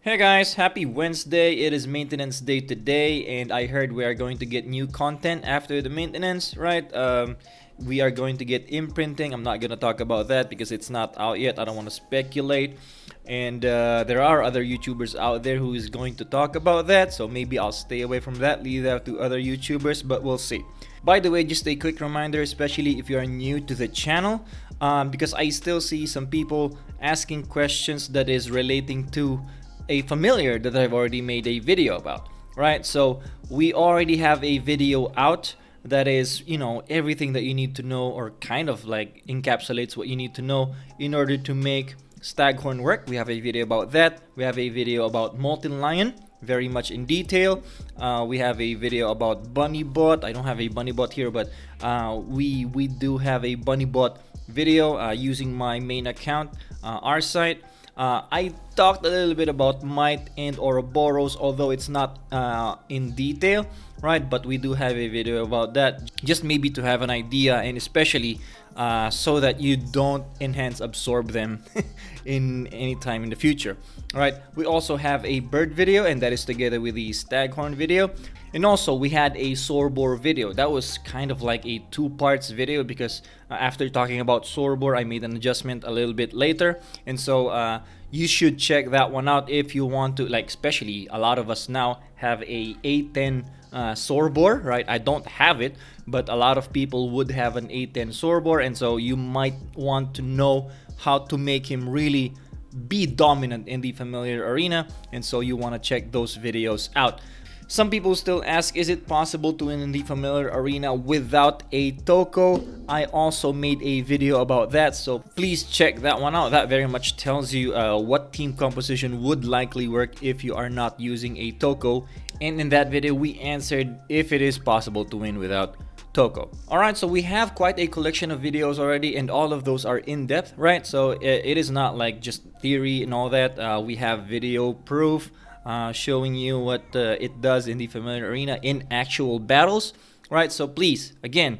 Hey guys, happy Wednesday. It is maintenance day today, and I heard we are going to get new content after the maintenance, right? We are going to get imprinting. I'm not going to talk about that because it's not out yet. I don't want to speculate. And there are other YouTubers out there who is going to talk about that, so maybe I'll stay away from that, leave that to other YouTubers, but we'll see. By the way, just a quick reminder, especially if you are new to the channel, because I still see some people asking questions that is relating to a familiar that I've already made a video about, right? So we already have a video out that is, everything that you need to know, or kind of like encapsulates what you need to know in order to make Staghorn work. We have a video about that. We have a video about Molten Lion, very much in detail. We have a video about Bunny Bot. I don't have a Bunny Bot here, but we do have a Bunny Bot video using my main account, our site. I talked a little bit about Might and Ouroboros, although it's not in detail, right? But we do have a video about that, just maybe to have an idea, and especially so that you don't enhance absorb them in any time in the future. All right, we also have a bird video, and that is together with the staghorn video. And also we had a sorbor video. That was kind of like a two parts video because after talking about sorbor, I made an adjustment a little bit later, and so you should check that one out if you want to, like, especially a lot of us now have a A10 sorbor, right? I don't have it, but a lot of people would have an A10 sorbor, and so you might want to know how to make him really be dominant in the familiar arena, and so you want to check those videos out. Some people still ask, is it possible to win in the familiar arena without a Toko? I also made a video about that, so please check that one out. That very much tells you what team composition would likely work if you are not using a Toko. And in that video, we answered if it is possible to win without Toko. Alright, so we have quite a collection of videos already, and all of those are in depth, right? So it is not like just theory and all that. We have video proof showing you what it does in the familiar arena in actual battles, right? So please, again,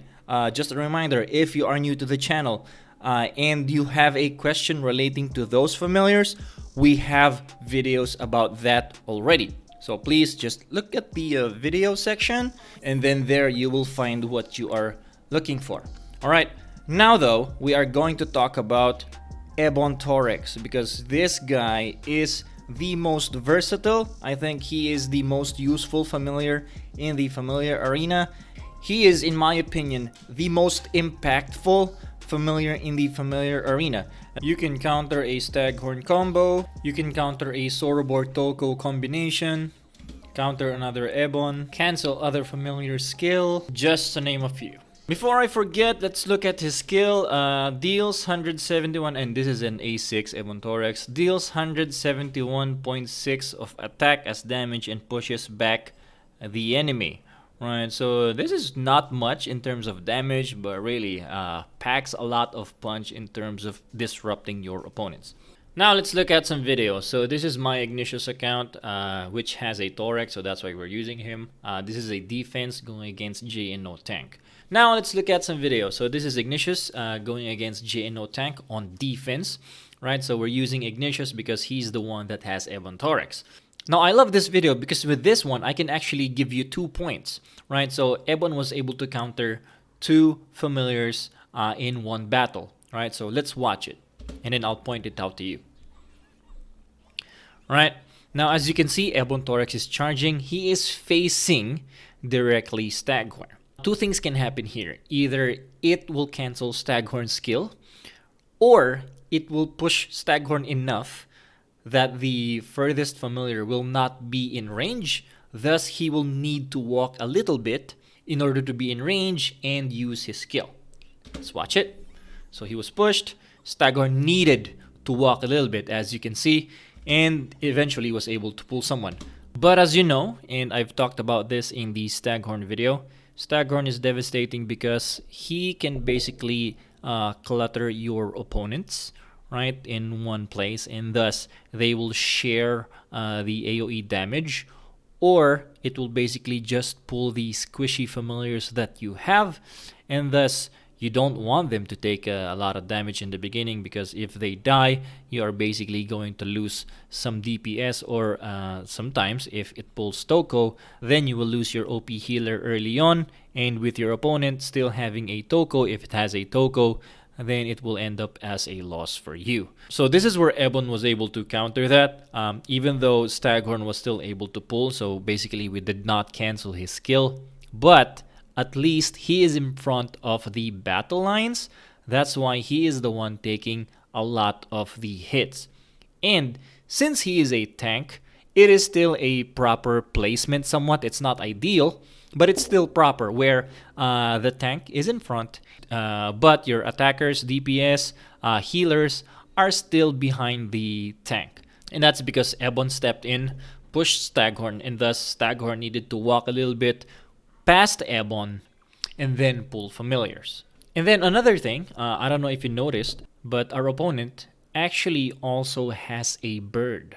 just a reminder, if you are new to the channel and you have a question relating to those familiars, we have videos about that already. So please just look at the video section, and then there you will find what you are looking for. All right, now though, we are going to talk about Ebon Taurex, because this guy is the most versatile. I think he is the most useful familiar in the familiar arena. He is, in my opinion, the most impactful familiar in the familiar arena. You can counter a staghorn combo, you can counter a sorbor Toko combination, counter another Ebon, cancel other familiar skill, just to name a few. Before I forget, let's look at his skill. Deals 171, and this is an A6 Ebon-Torx. Deals 171.6 of attack as damage and pushes back the enemy. Right, so this is not much in terms of damage, but really packs a lot of punch in terms of disrupting your opponents. Now let's look at some videos. So this is my Ignatius account, which has a Taurex, so that's why we're using him. This is a defense going against JNO tank. Now let's look at some videos. So this is Ignatius going against JNO tank on defense, right? So we're using Ignatius because he's the one that has Ebon-Torx. Now I love this video because with this one I can actually give you 2 points, right? So Ebon was able to counter 2 familiars in one battle, right? So let's watch it, and then I'll point it out to you. Alright, now as you can see, Ebon-Torx is charging. He is facing directly Staghorn. 2 things can happen here. Either it will cancel Staghorn's skill, or it will push Staghorn enough that the furthest familiar will not be in range. Thus, he will need to walk a little bit in order to be in range and use his skill. Let's watch it. So he was pushed. Staghorn needed to walk a little bit, as you can see, and eventually was able to pull someone. But as you know, and I've talked about this in the Staghorn video, Staghorn is devastating because he can basically clutter your opponents, right, in one place, and thus they will share the AoE damage, or it will basically just pull the squishy familiars that you have, and thus You don't want them to take a lot of damage in the beginning, because if they die, you are basically going to lose some DPS, or sometimes if it pulls Toko, then you will lose your OP healer early on, and with your opponent still having a Toko, if it has a Toko, then it will end up as a loss for you. So this is where Ebon was able to counter that, even though Staghorn was still able to pull. So basically we did not cancel his skill, but at least he is in front of the battle lines. That's why he is the one taking a lot of the hits. And since he is a tank, it is still a proper placement somewhat. It's not ideal, but it's still proper, where the tank is in front, but your attackers, DPS, healers are still behind the tank. And that's because Ebon stepped in, pushed Staghorn, and thus Staghorn needed to walk a little bit past Ebon and then pull familiars. And then another thing, I don't know if you noticed, but our opponent actually also has a bird,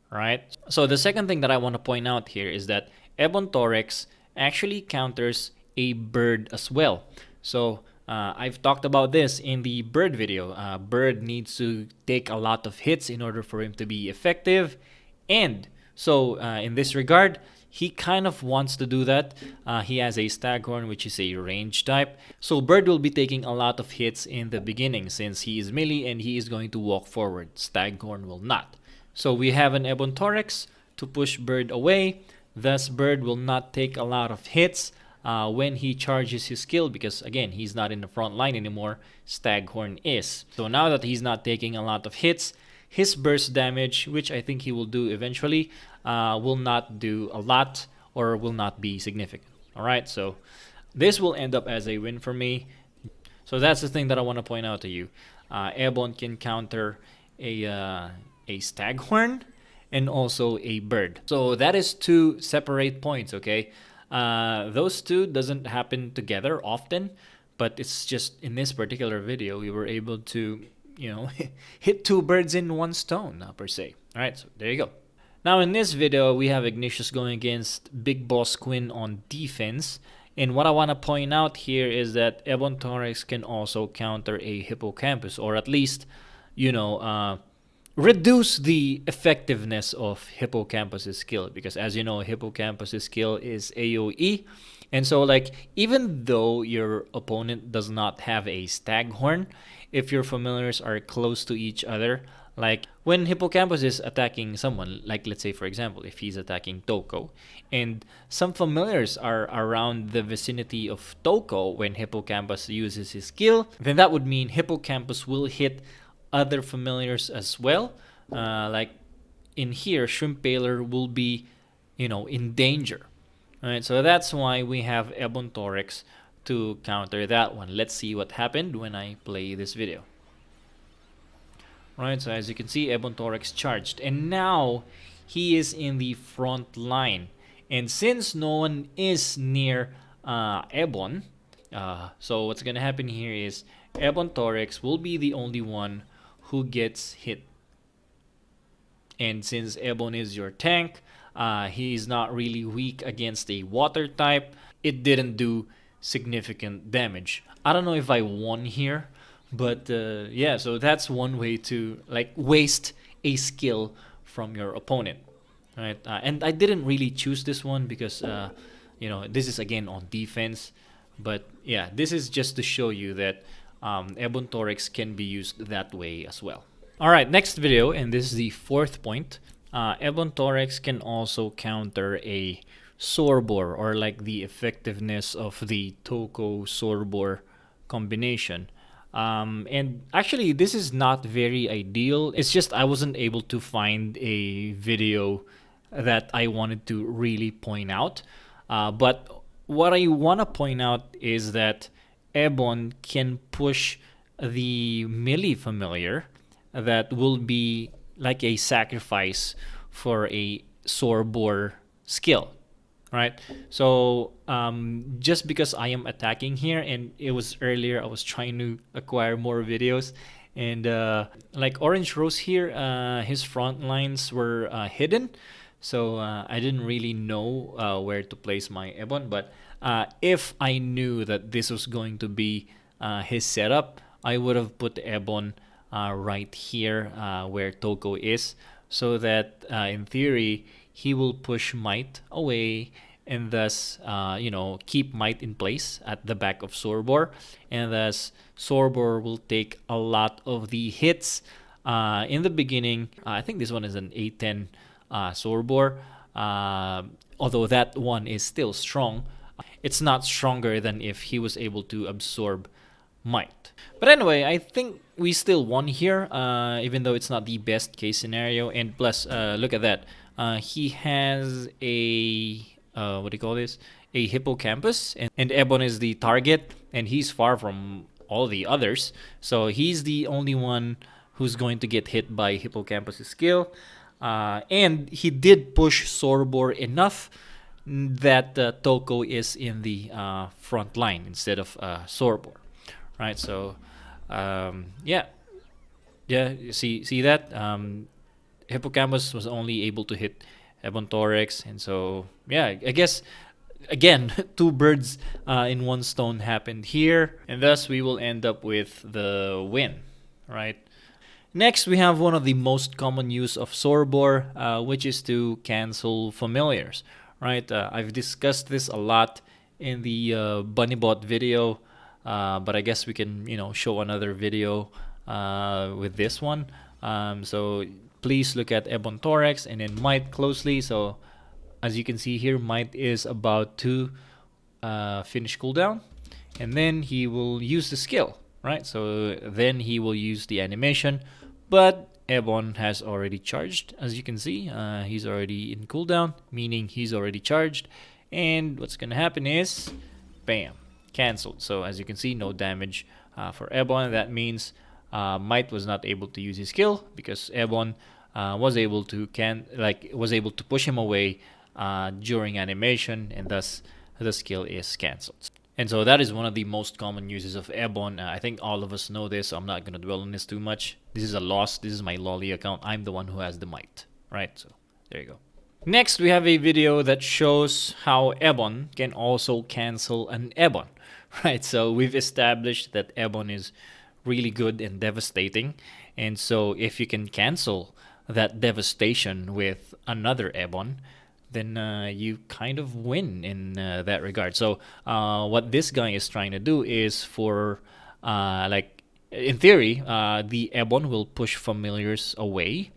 right? So the second thing that I want to point out here is that Ebon-Torx actually counters a bird as well. So I've talked about this in the bird video. Bird needs to take a lot of hits in order for him to be effective. And so in this regard, he kind of wants to do that. He has a Staghorn, which is a range type. So Bird will be taking a lot of hits in the beginning, since he is melee and he is going to walk forward. Staghorn will not. So we have an Ebon-Torx to push Bird away. Thus Bird will not take a lot of hits when he charges his skill, because again, he's not in the front line anymore. Staghorn is. So now that he's not taking a lot of hits, his burst damage, which I think he will do eventually, will not do a lot, or will not be significant. Alright, so this will end up as a win for me. So that's the thing that I want to point out to you. Ebon can counter a Staghorn and also a bird. So that is two separate points, okay? Those two doesn't happen together often, but it's just in this particular video we were able to, you know, hit two birds in one stone, per se. Alright, so there you go. Now in this video, we have Ignatius going against Big Boss Quinn on defense. And what I want to point out here is that Ebon Taurex can also counter a Hippocampus, or at least, you know, reduce the effectiveness of Hippocampus' skill. Because as you know, Hippocampus' skill is AoE. And so, like, even though your opponent does not have a Staghorn, if your familiars are close to each other, like when Hippocampus is attacking someone, like let's say for example, if he's attacking Toko, and some familiars are around the vicinity of Toko when Hippocampus uses his skill, then that would mean Hippocampus will hit other familiars as well. Like in here, Shrimp Paler will be, you know, in danger. Alright, so that's why we have Ebon-Torx to counter that one. Let's see what happened when I play this video. Right, so as you can see, Ebon-Torx charged, and now he is in the front line. And since no one is near Ebon, so what's gonna happen here is Ebon-Torx will be the only one who gets hit. And since Ebon is your tank, he is not really weak against a water type. It didn't do significant damage. I don't know if I won here, but yeah, so that's one way to like waste a skill from your opponent, right? And I didn't really choose this one because you know, this is again on defense, but yeah, this is just to show you that Ebon-Torx can be used that way as well. All right, next video, and this is the fourth point. Ebon-Torx can also counter a Sorbor, or like the effectiveness of the Toko Sorbor combination. And actually this is not very ideal. It's just I wasn't able to find a video that I wanted to really point out. But what I want to point out is that Ebon can push the melee familiar that will be like a sacrifice for a Sorbor skill. Right, so just because I am attacking here, and it was earlier I was trying to acquire more videos, and like Orange Rose here, his front lines were hidden, so I didn't really know where to place my Ebon. But if I knew that this was going to be his setup, I would have put Ebon right here where Toko is, so that in theory he will push Might away and thus keep Might in place at the back of Sorbor, and thus Sorbor will take a lot of the hits in the beginning. I think this one is an A10 Sorbor, although that one is still strong. It's not stronger than if he was able to absorb Might. But anyway, I think we still won here, even though it's not the best case scenario. And plus, look at that. He has a what do you call this? A hippocampus, and Ebon is the target, and he's far from all the others. So he's the only one who's going to get hit by hippocampus' skill. And he did push Sorbor enough that Toko is in the front line instead of Sorbor, right? So yeah, you see that hippocampus was only able to hit Ebon Taurex, and so yeah, I guess again two birds in one stone happened here, and thus we will end up with the win, right? Next, we have one of the most common use of Sorbor, which is to cancel familiars, right? I've discussed this a lot in the Bunnybot video, but I guess we can, show another video with this one. So please look at Ebon-Torx and then Might closely. So as you can see here, Might is about to finish cooldown, and then he will use the skill, right? So then he will use the animation, but Ebon has already charged. As you can see, he's already in cooldown, meaning he's already charged. And what's gonna happen is, bam, cancelled. So as you can see, no damage for Ebon. That means Might was not able to use his skill because Ebon was able to push him away during animation, and thus the skill is cancelled. And so that is one of the most common uses of Ebon. I think all of us know this, so I'm not going to dwell on this too much. This is a loss. This is my lolly account. I'm the one who has the Might, right? So there you go. Next, we have a video that shows how Ebon can also cancel an Ebon, right? So we've established that Ebon is really good and devastating. And so if you can cancel that devastation with another Ebon, then you kind of win in that regard. So what this guy is trying to do is in theory, the Ebon will push familiars away,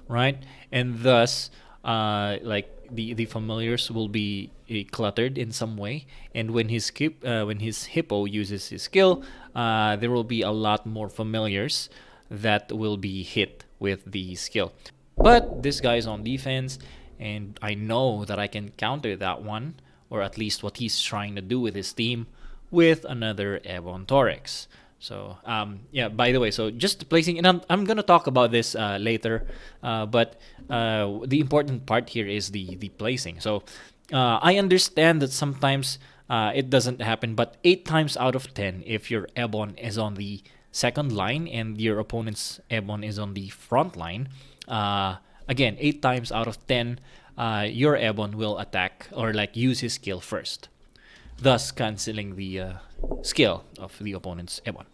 right? And thus, the familiars will be cluttered in some way. And when his hippo uses his skill, there will be a lot more familiars that will be hit with the skill. But this guy is on defense, and I know that I can counter that one, or at least what he's trying to do with his team, with another Ebon-Torx. So yeah, by the way, so just placing, and I'm gonna talk about this later, but the important part here is the placing. So I understand that sometimes it doesn't happen, but 8 times out of 10, if your Ebon is on the second line and your opponent's Ebon is on the front line, again, 8 times out of 10, your Ebon will attack or use his skill first, thus canceling the skill of the opponent's Ebon,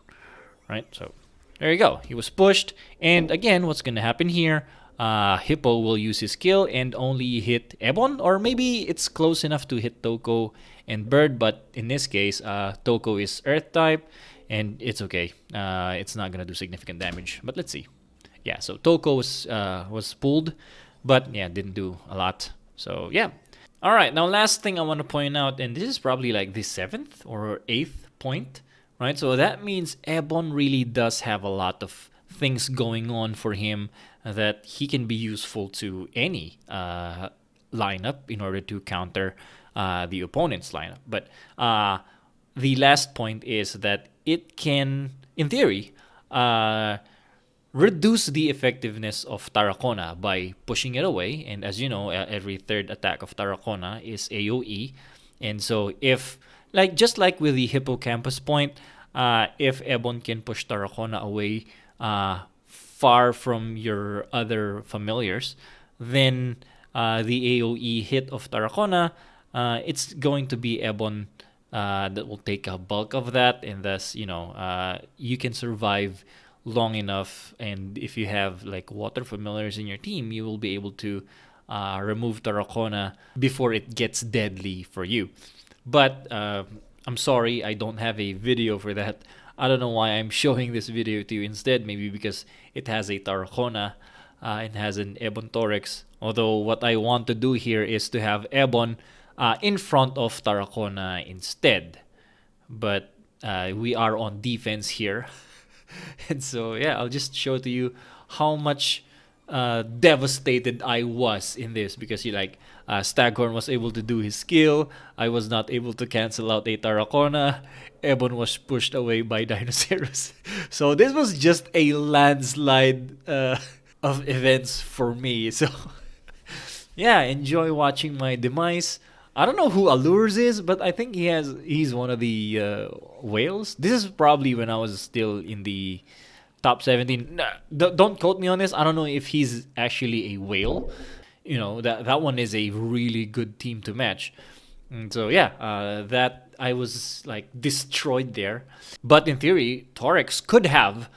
right? So there you go. He was pushed, and again, what's gonna happen here? Hippo will use his skill and only hit Ebon, or maybe it's close enough to hit Toko and Bird, but in this case, Toko is Earth type, and it's okay. It's not gonna do significant damage, but let's see. Yeah, so Toko was pulled, but yeah, didn't do a lot. So yeah. All right, now last thing I want to point out, and this is probably like the 7th or 8th point, right? So that means Ebon really does have a lot of things going on for him that he can be useful to any lineup in order to counter the opponent's lineup. But the last point is that it can, in theory, reduce the effectiveness of Tarakona by pushing it away. And as you know, every third attack of Tarakona is AoE. And so if, just like with the Hippocampus point, if Ebon can push Tarakona away far from your other familiars, then the AoE hit of Tarakona, it's going to be Ebon that will take a bulk of that, and thus, you can survive long enough. And if you have like water familiars in your team, you will be able to remove Tarakona before it gets deadly for you. But I'm sorry, I don't have a video for that. I don't know why I'm showing this video to you instead. Maybe because it has a Tarakona, it has an Ebon-Torx. Although what I want to do here is to have Ebon in front of Tarakona instead. But we are on defense here. And so, yeah, I'll just show to you how much devastated I was in this, because Staghorn was able to do his skill. I was not able to cancel out a Tarakona. Ebon was pushed away by Dinosaurus. So this was just a landslide of events for me. So yeah, enjoy watching my demise. I don't know who Allures is, but I think he's one of the whales. This is probably when I was still in the top 17. Nah, don't quote me on this. I don't know if he's actually a whale. That one is a really good team to match. And so yeah, that I was like destroyed there. But in theory, Taurex could have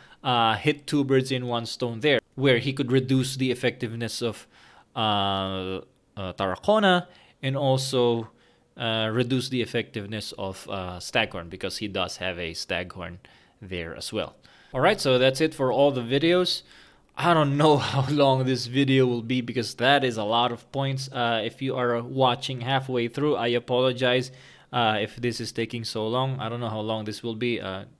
hit two birds in one stone there, where he could reduce the effectiveness of Tarakona, and also reduce the effectiveness of Staghorn, because he does have a Staghorn there as well. Alright, so that's it for all the videos. I don't know how long this video will be, because that is a lot of points. If you are watching halfway through, I apologize if this is taking so long. I don't know how long this will be.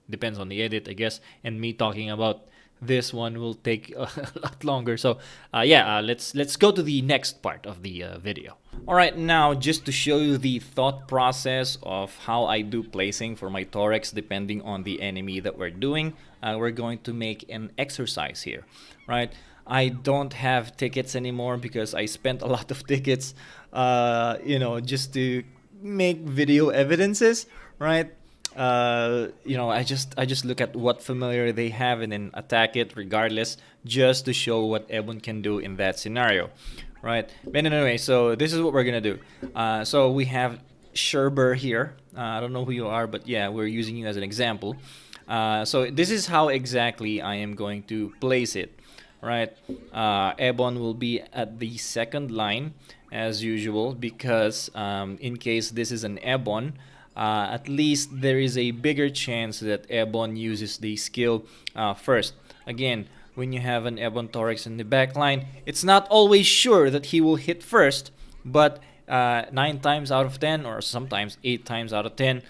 Depends on the edit, I guess, and me talking about this one will take a lot longer. So let's go to the next part of the video. All right, now just to show you the thought process of how I do placing for my Taurex depending on the enemy that we're doing, we're going to make an exercise here, right? I don't have tickets anymore because I spent a lot of tickets, just to make video evidences, right? I just look at what familiar they have and then attack it regardless, just to show what Ebon can do in that scenario, right? But anyway, so this is what we're gonna do. So we have Sherber here. I don't know who you are, but yeah, we're using you as an example. So this is how exactly I am going to place it, right? Ebon will be at the second line as usual, because in case this is an Ebon, at least there is a bigger chance that Ebon uses the skill first. Again, when you have an Ebon-Torx in the back line, it's not always sure that he will hit first, but 9 times out of 10, or sometimes 8 times out of 10,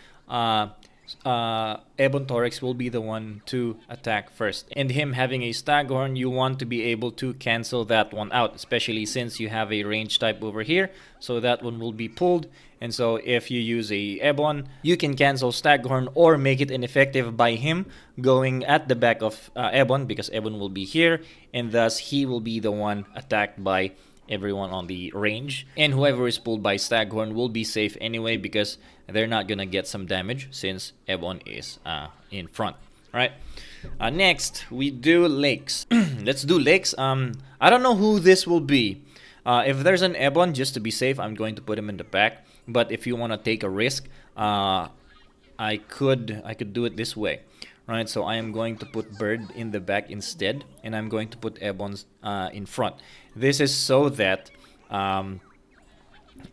Ebon-Torx will be the one to attack first. And him having a Staghorn, you want to be able to cancel that one out, especially since you have a range type over here, so that one will be pulled. And so if you use a Ebon, you can cancel Staghorn or make it ineffective by him going at the back of Ebon, because Ebon will be here, and thus he will be the one attacked by everyone on the range. And whoever is pulled by Staghorn will be safe anyway, because they're not gonna get some damage since Ebon is in front, right? Next, we do lakes. Let's do lakes. I don't know who this will be. If there's an Ebon, just to be safe, I'm going to put him in the back. But if you want to take a risk, I could do it this way, right? So I am going to put Bird in the back instead, and I'm going to put Ebon's in front. This is so that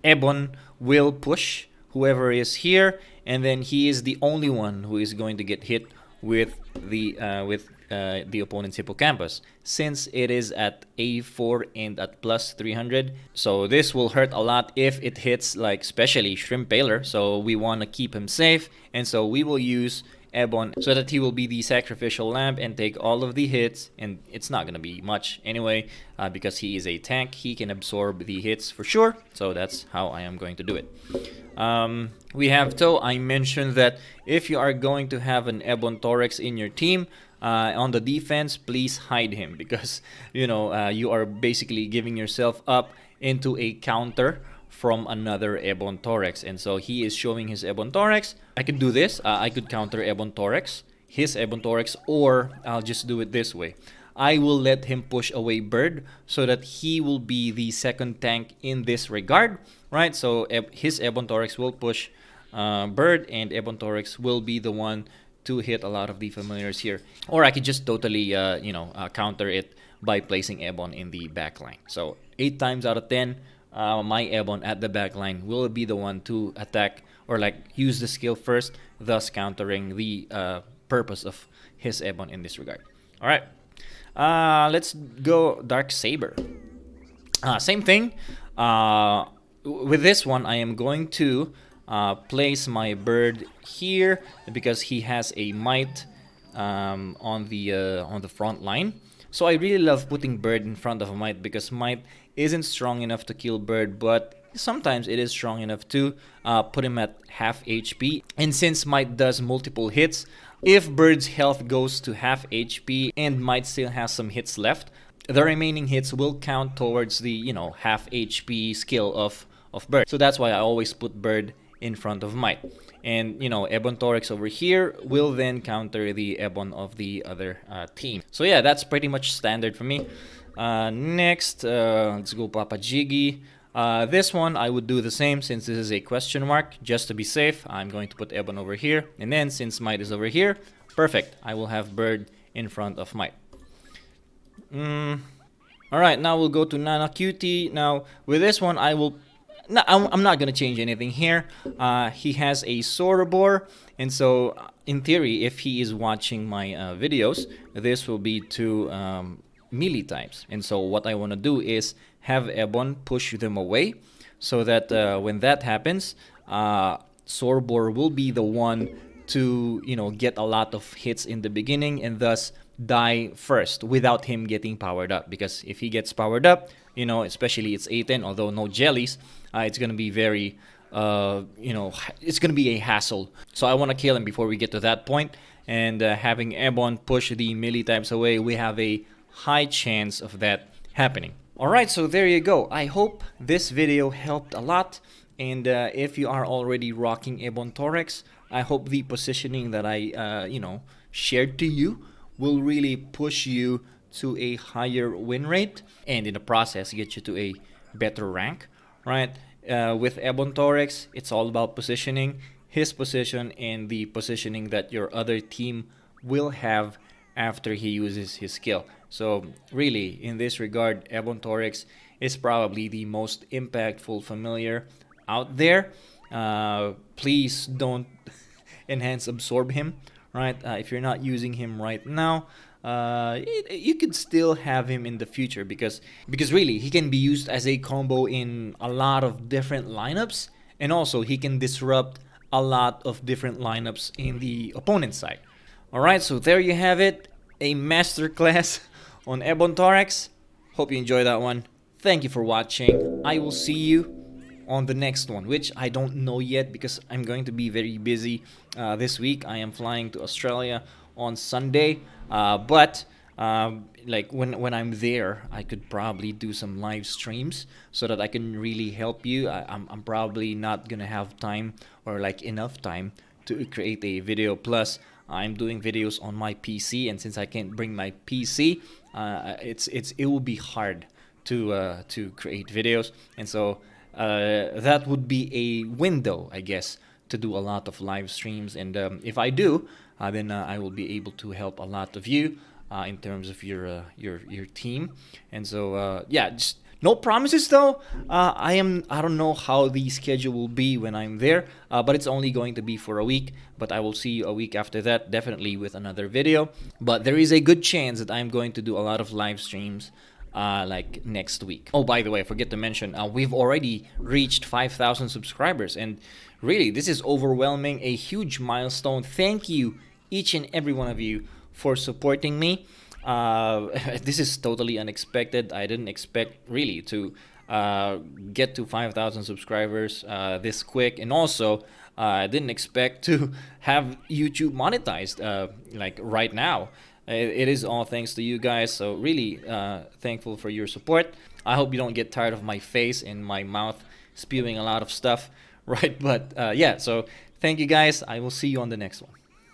Ebon will push whoever is here, and then he is the only one who is going to get hit with the opponent's hippocampus, since it is at A4 and at plus 300. So this will hurt a lot if it hits, like especially Shrimp Paler. So we want to keep him safe, and so we will use Ebon so that he will be the sacrificial lamb and take all of the hits. And it's not gonna be much anyway, because he is a tank. He can absorb the hits for sure. So that's how I am going to do it. We have Toe. I mentioned that if you are going to have an Ebon-Torx in your team, on the defense, please hide him, because you are basically giving yourself up into a counter from another Ebon-Torx. And so he is showing his Ebon-Torx. I could do this. I could counter Ebon-Torx, his Ebon-Torx, or I'll just do it this way. I will let him push away Bird so that he will be the second tank in this regard, right? So his Ebon-Torx will push bird, and Ebon-Torx will be the one to hit a lot of the familiars here. Or I could just totally, counter it by placing Ebon in the back line. So 8 times out of 10, my Ebon at the back line will be the one to attack or like use the skill first, thus countering the purpose of his Ebon in this regard. All right, let's go Dark Saber. Same thing. With this one, I am going to place my bird here because he has a might on the front line. So I really love putting bird in front of a might because might isn't strong enough to kill bird, but sometimes it is strong enough to put him at half HP. And since might does multiple hits, if bird's health goes to half HP and might still has some hits left, the remaining hits will count towards the half HP skill of bird. So that's why I always put bird in front of might. And Ebon-Torx over here will then counter the Ebon of the other team. So yeah, that's pretty much standard for me. Next, let's go Papa Jiggy. This one I would do the same since this is a question mark. Just to be safe, I'm going to put Ebon over here. And then since might is over here, perfect. I will have bird in front of might. Alright, now we'll go to Nana Cutie. Now, with this one, I'm not gonna change anything here. He has a Sorobor, and so in theory, if he is watching my videos, this will be 2 melee types. And so what I want to do is have Ebon push them away, so that when that happens, Sorobor will be the one to get a lot of hits in the beginning and thus die first without him getting powered up. Because if he gets powered up, especially it's A10, although no jellies, it's gonna be very it's gonna be a hassle. So I want to kill him before we get to that point, and having Ebon push the melee types away, we have a high chance of that happening. Alright, so there you go. I hope this video helped a lot, and if you are already rocking Ebon-Torx, I hope the positioning that I shared to you will really push you to a higher win rate, and in the process get you to a better rank, right? With Ebon-Torx, it's all about positioning, his position, and the positioning that your other team will have after he uses his skill. So really, in this regard, Ebon-Torx is probably the most impactful familiar out there. Please don't enhance absorb him, right? If you're not using him right now, you could still have him in the future because really he can be used as a combo in a lot of different lineups, and also he can disrupt a lot of different lineups in the opponent's side. Alright, so there you have it, a masterclass on Ebon-Torx. Hope you enjoyed that one. Thank you for watching. I will see you on the next one, which I don't know yet because I'm going to be very busy this week. I am flying to Australia on Sunday, but like when I'm there, I could probably do some live streams so that I can really help you. I'm probably not gonna have time or like enough time to create a video. Plus, I'm doing videos on my PC, and since I can't bring my PC, it will be hard to create videos, and so that would be a window, I guess, to do a lot of live streams. And if I do, then I will be able to help a lot of you in terms of your team. And so yeah, just no promises though. I don't know how the schedule will be when I'm there, but it's only going to be for a week. But I will see you a week after that, definitely with another video. But there is a good chance that I'm going to do a lot of live streams like next week. Oh, by the way, I forget to mention, we've already reached 5,000 subscribers, and really this is overwhelming, a huge milestone. Thank you, each and every one of you, for supporting me. This is totally unexpected. I didn't expect really to get to 5,000 subscribers this quick, and also I didn't expect to have YouTube monetized like right now. It is all thanks to you guys, so really thankful for your support. I hope you don't get tired of my face and my mouth spewing a lot of stuff, right? But yeah, so thank you guys. I will see you on the next one.